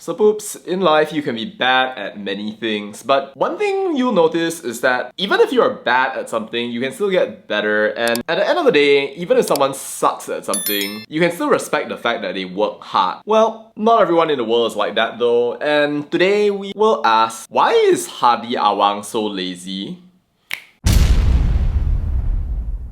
So poops, in life you can be bad at many things, but one thing you'll notice is that even if you're bad at something, you can still get better, and at the end of the day, even if someone sucks at something, you can still respect the fact that they work hard. Well, not everyone in the world is like that though, and today we will ask, why is Hadi Awang so lazy?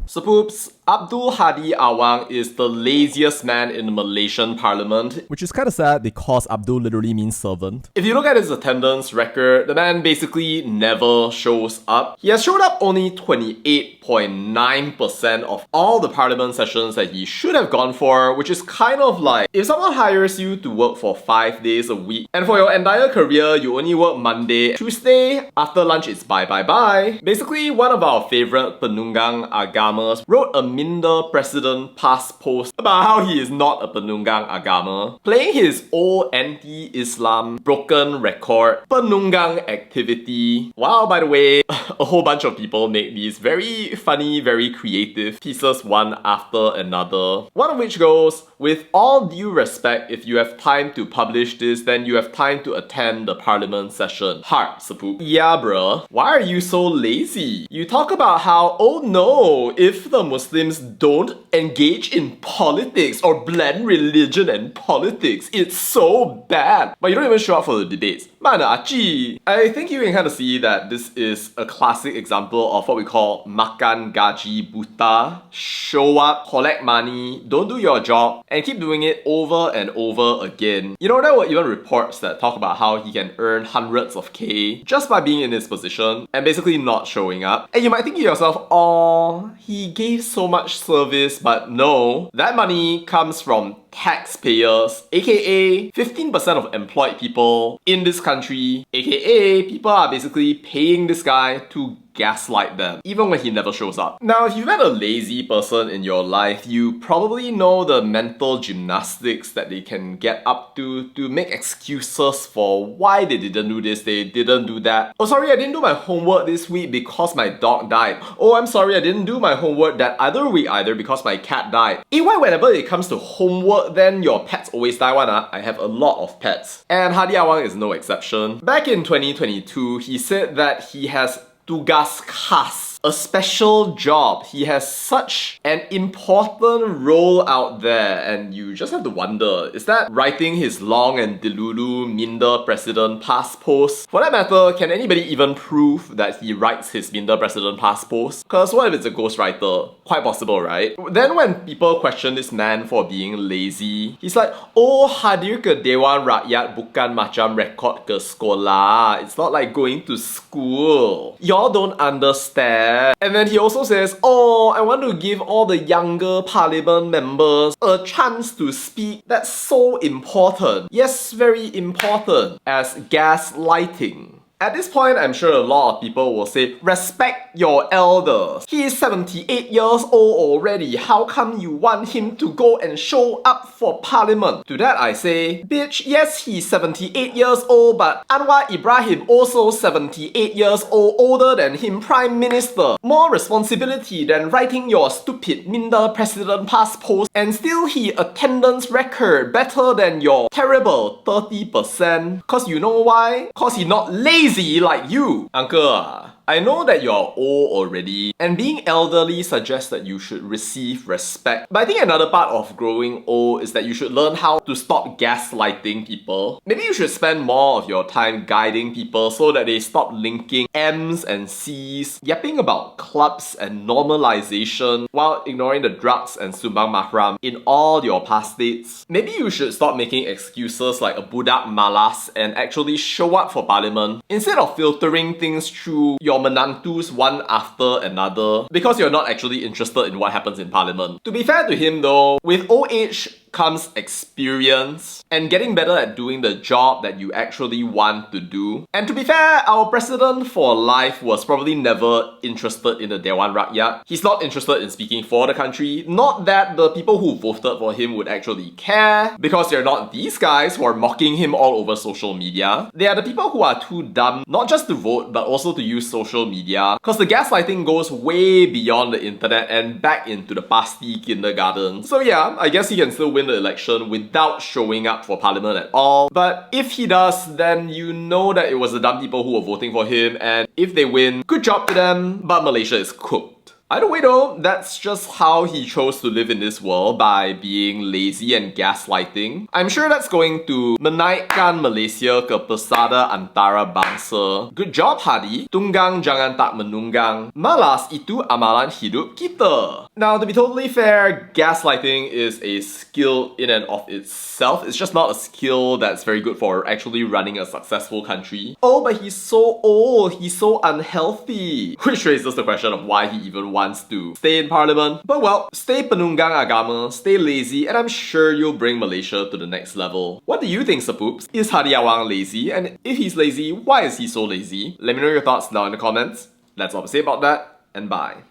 So poops, Abdul Hadi Awang is the laziest man in the Malaysian parliament. Which is kind of sad because Abdul literally means servant. If you look at his attendance record, the man basically never shows up. He has showed up only 28.9% of all the parliament sessions that he should have gone for, which is kind of like if someone hires you to work for 5 days a week, and for your entire career you only work Monday, Tuesday, after lunch it's bye bye bye. Basically, one of our favorite Penunggang Agamas wrote a Minder President past post about how he is not a Penunggang Agama, playing his old anti-Islam broken record Penunggang activity. Wow, by the way, a whole bunch of people made these very funny, very creative pieces one after another. One of which goes, with all due respect, if you have time to publish this, then you have time to attend the parliament session. Heart, Sapu. Yeah, bruh. Why are you so lazy? You talk about how, oh no, if the Muslims don't engage in politics or blend religion and politics, it's so bad. But you don't even show up for the debates. Mana aci. I think you can kind of see that this is a classic example of what we call makan gaji buta. Show up, collect money, don't do your job, and keep doing it over and over again. You know, there were even reports that talk about how he can earn hundreds of K just by being in his position and basically not showing up. And you might think to yourself, oh, he gave so much service, but no, that money comes from taxpayers, aka 15% of employed people in this country, aka people are basically paying this guy to gaslight them, even when he never shows up. Now, if you've met a lazy person in your life, you probably know the mental gymnastics that they can get up to make excuses for why they didn't do this, they didn't do that. Oh, sorry, I didn't do my homework this week because my dog died. Oh, I'm sorry, I didn't do my homework that other week either because my cat died. Why whenever it comes to homework, then your pets always die one? I have a lot of pets. And Hadi Awang is no exception. Back in 2022, he said that he has tugas khas, a special job. He has such an important role out there, and you just have to wonder, is that writing his long and delulu Minder President past post? For that matter, can anybody even prove that he writes his Minder President past post? Cause what if it's a ghostwriter? Quite possible, right? Then when people question this man for being lazy, he's like, oh, hadir ke Dewan Rakyat bukan macam rekod ke sekolah. It's not like going to school. Y'all don't understand. And then he also says, oh, I want to give all the younger parliament members a chance to speak. That's so important. Yes, very important. As gaslighting. At this point, I'm sure a lot of people will say, respect your elders. He is 78 years old already. How come you want him to go and show up for parliament? To that I say, bitch, yes, he's 78 years old, but Anwar Ibrahim also 78 years old, older than him, Prime Minister. More responsibility than writing your stupid Minder President past post, and still he attendance record better than your terrible 30%. Cause you know why? Cause he not lazy like you. Uncle, I know that you're old already, and being elderly suggests that you should receive respect. But I think another part of growing old is that you should learn how to stop gaslighting people. Maybe you should spend more of your time guiding people so that they stop linking M's and C's, yapping about clubs and normalization while ignoring the drugs and sumbang mahram in all your past states. Maybe you should stop making excuses like a budak malas and actually show up for parliament instead of filtering things through your menantus one after another because you're not actually interested in what happens in parliament. To be fair to him though, with old age comes experience and getting better at doing the job that you actually want to do. And to be fair, our president for life was probably never interested in the Dewan Rakyat. He's not interested in speaking for the country. Not that the people who voted for him would actually care, because they're not these guys who are mocking him all over social media. They are the people who are too dumb not just to vote but also to use social media, because the gaslighting goes way beyond the internet and back into the pasty kindergarten. So yeah, I guess he can still win win the election without showing up for parliament at all. But if he does, then you know that it was the dumb people who were voting for him, and if they win, good job to them, but Malaysia is cooked. Either way though, that's just how he chose to live in this world, by being lazy and gaslighting. I'm sure that's going to menaikkan Malaysia ke pesada antara bangsa. Good job Hadi. Tunggang jangan tak menunggang. Malas itu amalan hidup kita. Now to be totally fair, gaslighting is a skill in and of itself. It's just not a skill that's very good for actually running a successful country. Oh, but he's so old, he's so unhealthy. Which raises the question of why he even wants to stay in parliament. But well, stay penunggang agama, stay lazy, and I'm sure you'll bring Malaysia to the next level. What do you think, Sapoops? Is Hadi Awang lazy? And if he's lazy, why is he so lazy? Let me know your thoughts down in the comments. That's all to say about that, and bye.